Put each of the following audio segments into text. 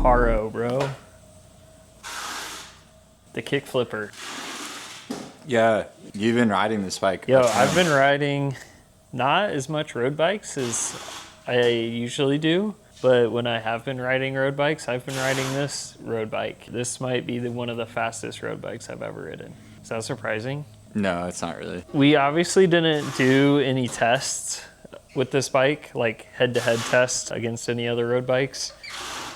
Haro, bro. The kick flipper. Yeah, you've been riding this bike. Yo, I've been riding not as much road bikes as I usually do, but when I have been riding road bikes, I've been riding this road bike. This might be one of the fastest road bikes I've ever ridden. Is that surprising? No, it's not really. We obviously didn't do any tests with this bike, like head-to-head tests against any other road bikes.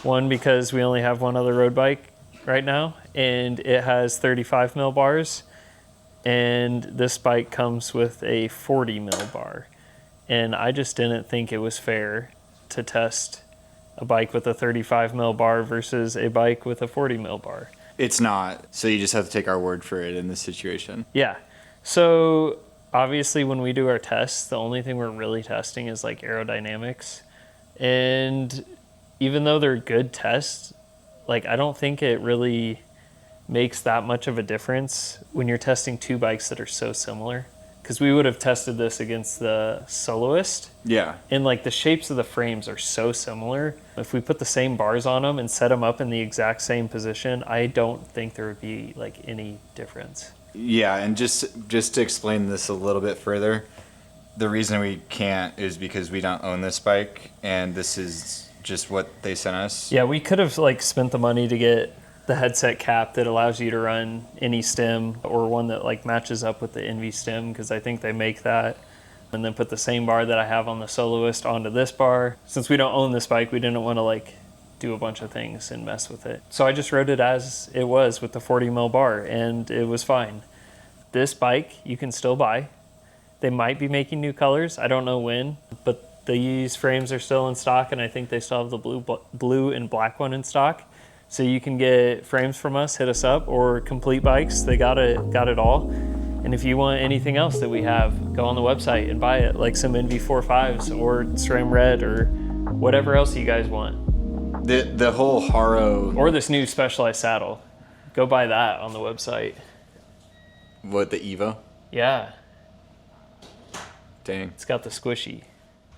One, because we only have one other road bike right now, and it has 35 mil bars, and this bike comes with a 40 mil bar. And I just didn't think it was fair to test a bike with a 35 mil bar versus a bike with a 40 mil bar. It's not, so you just have to take our word for it in this situation. Yeah. So obviously when we do our tests, the only thing we're really testing is like aerodynamics. And even though they're good tests, like I don't think it really makes that much of a difference when you're testing two bikes that are so similar. Because we would have tested this against the Soloist. Yeah. And like the shapes of the frames are so similar. If we put the same bars on them and set them up in the exact same position, I don't think there would be like any difference. Yeah, and just to explain this a little bit further, the reason we can't is because we don't own this bike, and this is just what they sent us. Yeah, we could have like spent the money to get the headset cap that allows you to run any stem, or one that like matches up with the Envy stem, because I think they make that, and then put the same bar that I have on the Soloist onto this bar. Since we don't own this bike, we didn't want to like do a bunch of things and mess with it. So I just rode it as it was with the 40 mil bar, and it was fine. This bike you can still buy. They might be making new colors. I don't know when, but these frames are still in stock, and I think they still have the blue and black one in stock. So you can get frames from us, hit us up, or Complete Bikes. They got it all. And if you want anything else that we have, go on the website and buy it, like some NV45s or SRAM Red or whatever else you guys want. The whole Haro... Or this new Specialized saddle. Go buy that on the website. What, the Evo? Yeah. Dang. It's got the squishy.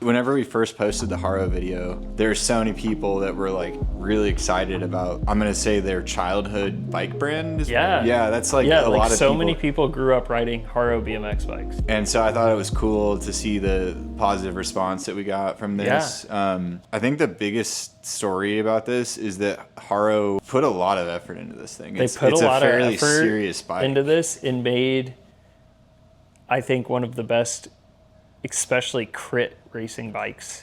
Whenever we first posted the Haro video, there were so many people that were like really excited about, I'm going to say, their childhood bike brand. Yeah. Yeah, that's like a lot of people. So many people grew up riding Haro BMX bikes. And so I thought it was cool to see the positive response that we got from this. Yeah. I think the biggest story about this is that Haro put a lot of effort into this thing. They put a lot of effort serious bike into this and made, I think, one of the best, especially crit racing bikes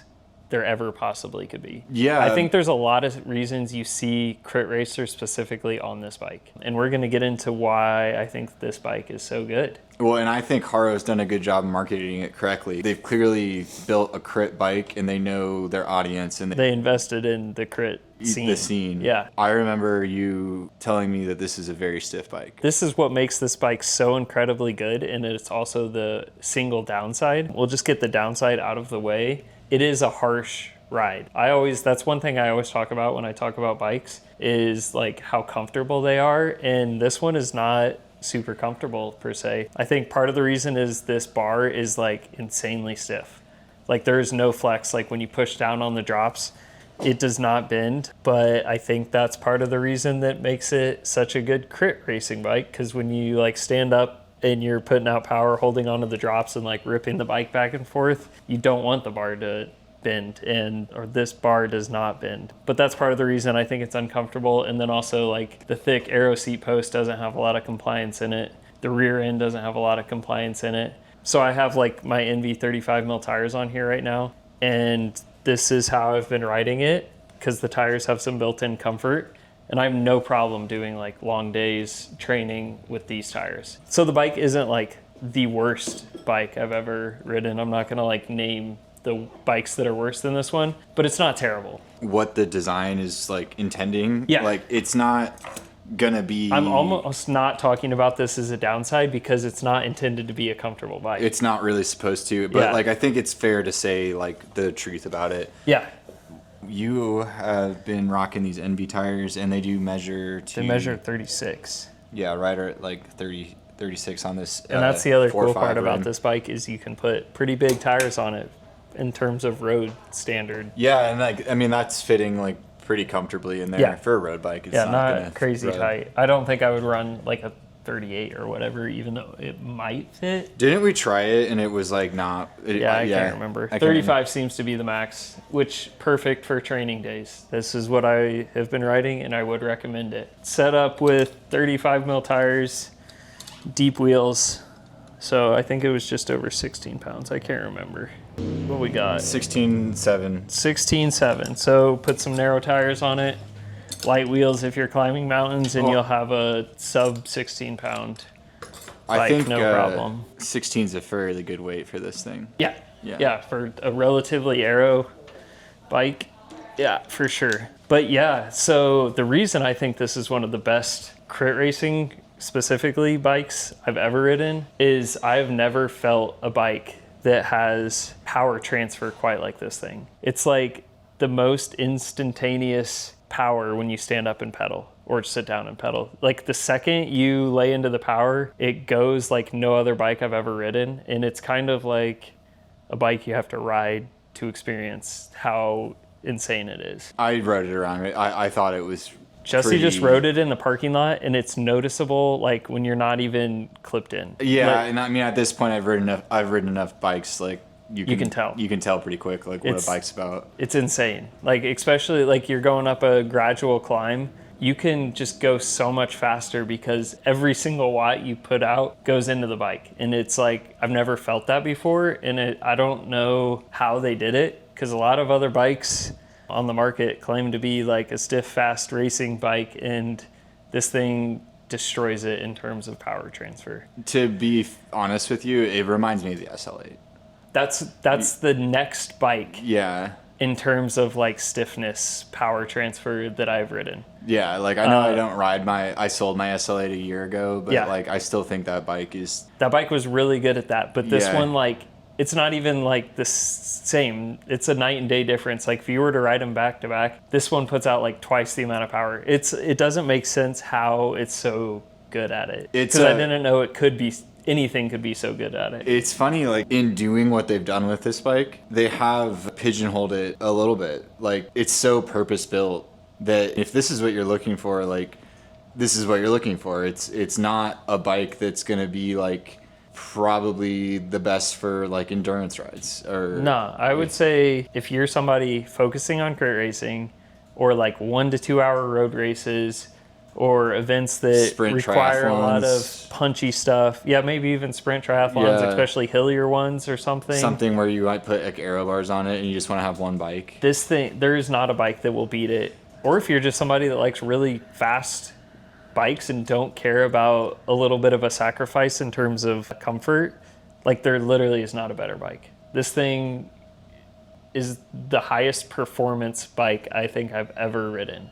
there ever possibly could be. Yeah. I think there's a lot of reasons you see crit racers specifically on this bike. And we're going to get into why I think this bike is so good. Well, and I think Haro's done a good job marketing it correctly. They've clearly built a crit bike, and they know their audience, and they invested in the crit scene. The scene. Yeah. I remember you telling me that this is a very stiff bike. This is what makes this bike so incredibly good, and it's also the single downside. We'll just get the downside out of the way. It is a harsh ride. That's one thing I always talk about when I talk about bikes, is like how comfortable they are, and this one is not super comfortable per se. I think part of the reason is this bar is like insanely stiff. Like there is no flex. Like when you push down on the drops, it does not bend. But I think that's part of the reason that makes it such a good crit racing bike, because when you like stand up and you're putting out power, holding onto the drops and like ripping the bike back and forth, you don't want the bar to bend, or this bar does not bend. But that's part of the reason I think it's uncomfortable. And then also like the thick Aero seat post doesn't have a lot of compliance in it. The rear end doesn't have a lot of compliance in it. So I have like my NV 35 mil tires on here right now, and this is how I've been riding it, because the tires have some built-in comfort, and I have no problem doing like long days training with these tires. So the bike isn't like the worst bike I've ever ridden. I'm not gonna like name the bikes that are worse than this one, but it's not terrible. What the design is like intending, yeah. Like it's not gonna be... I'm almost not talking about this as a downside, because it's not intended to be a comfortable bike. It's not really supposed to, but yeah. Like I think it's fair to say like the truth about it. Yeah. You have been rocking these NV tires, and they do measure to... They measure 36. Yeah, right at like 36 on this. And that's the other cool part rim. about this bike, is you can put pretty big tires on it in terms of road standard. Yeah, and like I mean that's fitting like pretty comfortably in there. Yeah. For a road bike. It's Yeah, not gonna not crazy rub. tight. I don't think I would run like a 38 or whatever, even though it might fit. Didn't we try it and it was like not? Yeah, I can't remember. 35 seems to be the max, which perfect for training days. This is what I have been riding, and I would recommend it. Set up with 35 mil tires, deep wheels. So I think it was just over 16 pounds. I can't remember what we got. 16.7. 16.7. So put some narrow tires on it, light wheels if you're climbing mountains, and you'll have a sub 16 pound bike, I think no problem. 16 is a fairly good weight for this thing. Yeah, for a relatively aero bike, yeah, for sure. But yeah, so the reason I think this is one of the best crit racing, specifically bikes I've ever ridden, is I've never felt a bike that has power transfer quite like this thing. It's like the most instantaneous power when you stand up and pedal or sit down and pedal. Like the second you lay into the power, it goes like no other bike I've ever ridden. And it's kind of like a bike you have to ride to experience how insane it is. I rode it around. I thought it was Jesse just rode it in the parking lot, and it's noticeable like when you're not even clipped in. Yeah, and I mean at this point I've ridden enough bikes like you can tell. You can tell pretty quick like what a bike's about. It's insane. Like especially like you're going up a gradual climb, you can just go so much faster because every single watt you put out goes into the bike. And it's like I've never felt that before, and I don't know how they did it, because a lot of other bikes on the market claim to be like a stiff, fast racing bike, and this thing destroys it in terms of power transfer. To be honest with you, it reminds me of the SL8. That's the next bike. Yeah. In terms of like stiffness, power transfer that I've ridden. Yeah, like I know I don't ride I sold my SL8 a year ago, but like I still think that bike was really good at that. But this one, like, it's not even like the same. It's a night and day difference. Like if you were to ride them back to back, this one puts out like twice the amount of power. It doesn't make sense how it's so good at it. Because I didn't know anything could be so good at it. It's funny, like in doing what they've done with this bike, they have pigeonholed it a little bit. Like it's so purpose built that if this is what you're looking for, like this is what you're looking for. It's not a bike that's gonna be like probably the best for like endurance rides. No, I would say if you're somebody focusing on crit racing or like 1 to 2 hour road races, or events that sprint require triathlons. A lot of punchy stuff. Yeah, maybe even sprint triathlons, especially hillier ones or something. Something where you might put like aero bars on it and you just want to have one bike. This thing, there is not a bike that will beat it. Or if you're just somebody that likes really fast bikes and don't care about a little bit of a sacrifice in terms of comfort, like there literally is not a better bike. This thing is the highest performance bike I think I've ever ridden.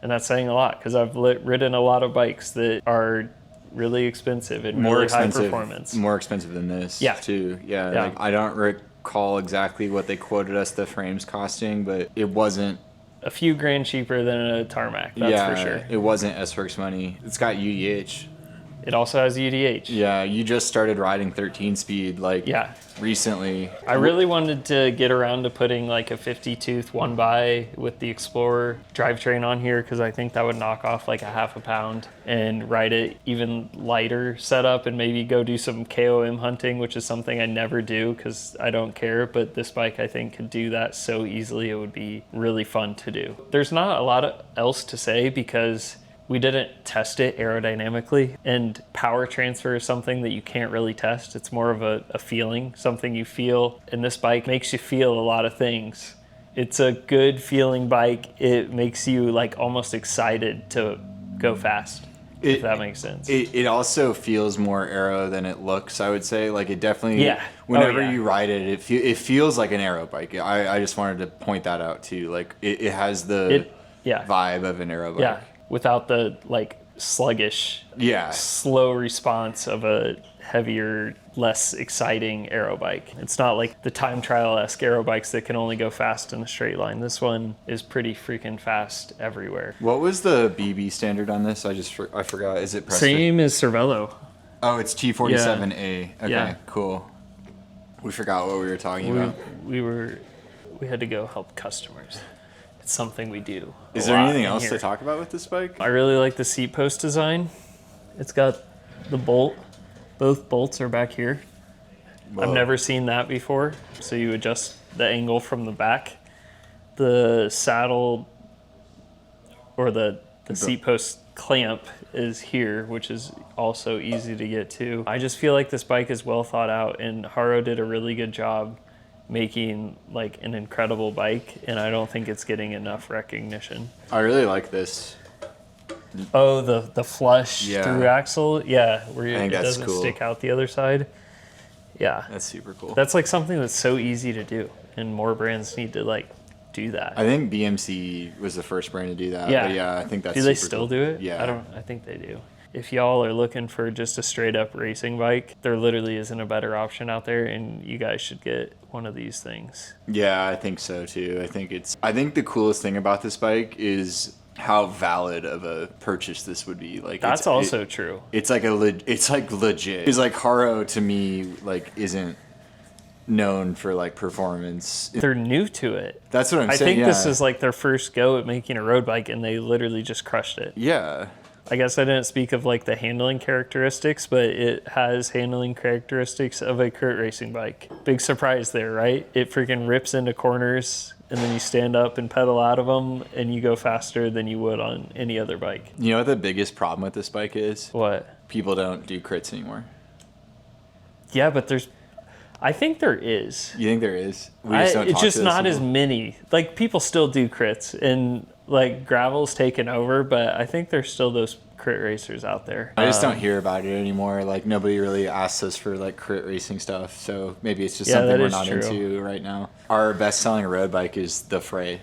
And that's saying a lot, because I've ridden a lot of bikes that are really expensive and really high performance. More expensive than this, too. Yeah. Like, I don't recall exactly what they quoted us the frames costing, but it wasn't a few grand cheaper than a tarmac, that's for sure. It wasn't S-Works money. It's got UDH. It also has UDH. Yeah, you just started riding 13 speed recently. I really wanted to get around to putting like a 50 tooth 1x with the Explorer drivetrain on here, because I think that would knock off like a half a pound and ride it even lighter setup and maybe go do some KOM hunting, which is something I never do because I don't care. But this bike I think could do that so easily. It would be really fun to do. There's not a lot else to say because we didn't test it aerodynamically, and power transfer is something that you can't really test. It's more of a feeling, something you feel, and this bike makes you feel a lot of things. It's a good feeling bike. It makes you like almost excited to go fast, if that makes sense. It also feels more aero than it looks, I would say. Like it definitely, whenever you ride it, it feels like an aero bike. I just wanted to point that out too. Like it has the vibe of an aero bike. Yeah. Without the like sluggish, slow response of a heavier, less exciting aero bike. It's not like the time trial-esque aero bikes that can only go fast in a straight line. This one is pretty freaking fast everywhere. What was the BB standard on this? I forgot. Is it Presto? Same as Cervelo. Oh, it's T47A. Okay, cool. We forgot what we were talking about. We had to go help customers. It's something we do. Is there anything else to talk about with this bike? I really like the seat post design. It's got the bolt. Both bolts are back here. Whoa. I've never seen that before. So you adjust the angle from the back. The saddle or the seat post clamp is here, which is also easy to get to. I just feel like this bike is well thought out, and Haro did a really good job making like an incredible bike, and I don't think it's getting enough recognition. I really like this. Oh, the flush through axle, yeah, where it doesn't cool. stick out the other side. Yeah, that's super cool. That's like something that's so easy to do, and more brands need to like do that. I think BMC was the first brand to do that. Yeah, but yeah, I think that's. Do they still do it? Yeah, I think they do. If y'all are looking for just a straight up racing bike, there literally isn't a better option out there, and you guys should get one of these things. Yeah, I think so too. I think the coolest thing about this bike is how valid of a purchase this would be. Like that's also true. It's like it's like legit. It's like Haro to me like isn't known for like performance. They're new to it. That's what I'm saying. I think this is like their first go at making a road bike, and they literally just crushed it. Yeah. I guess I didn't speak of like the handling characteristics, but it has handling characteristics of a crit racing bike. Big surprise there, right? It freaking rips into corners, and then you stand up and pedal out of them, and you go faster than you would on any other bike. You know what the biggest problem with this bike is? What? People don't do crits anymore. Yeah, but I think there is. You think there is? It's just not as many. Like, people still do crits, and like gravel's taken over, but I think there's still those crit racers out there. I just don't hear about it anymore. Like, nobody really asks us for like crit racing stuff, so maybe it's just something we're not into right now. Our best-selling road bike is the Frey.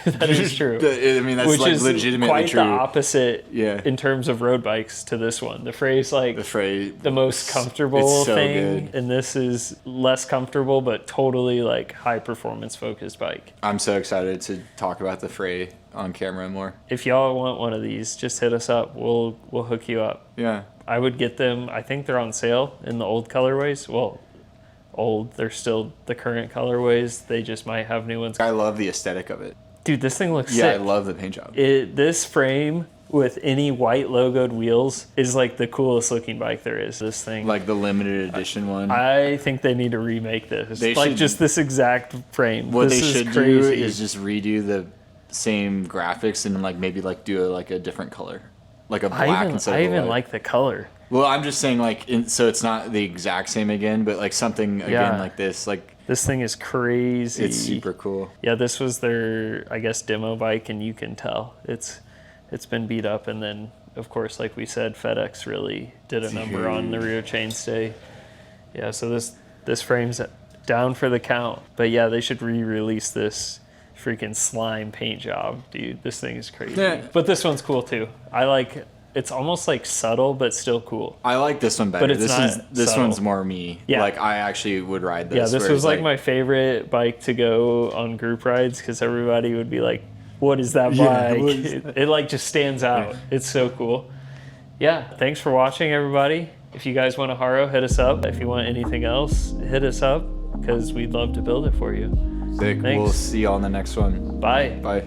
That is true. I mean, that's like legitimately quite true. The opposite in Yeah. terms of road bikes to this one. The Frey's like the most comfortable it's so thing, good. and this is less comfortable, but totally like high performance focused bike. I'm so excited to talk about the Frey on camera more. If y'all want one of these, just hit us up. We'll hook you up. Yeah. I would get them. I think they're on sale in the old colorways. Well, old. They're still the current colorways. They just might have new ones. I love the aesthetic of it. Dude, this thing looks Yeah, sick. I love the paint job. This frame with any white logoed wheels is like the coolest looking bike there is. This thing. Like the limited edition one. I think they need to remake this. They like should- just this exact frame. What this they is should crazy. do is just redo the same graphics and like maybe like do a different color. Like a black instead of I even white. like the color. Well, I'm just saying like so it's not the exact same again, but like something again like this. Like This thing is crazy. it's super cool. Yeah, this was their, I guess, demo bike, and you can tell it's been beat up. And then, of course, like we said, FedEx really did a number on the rear chainstay. Yeah, so this frame's down for the count. But yeah, they should re-release this freaking slime paint job, dude. This thing is crazy. Yeah. But this one's cool too. It's almost like subtle, but still cool. I like this one better. But it's this subtle. one's more me. Yeah. Like I actually would ride this. Yeah, this whereas, was like my favorite bike to go on group rides, because everybody would be like, what is that Yeah, bike? what is It like just stands out. It's so cool. Yeah, thanks for watching, everybody. If you guys want a Haro, hit us up. If you want anything else, hit us up, because we'd love to build it for you. Sick. Thanks. We'll see you on the next one. Bye. Bye.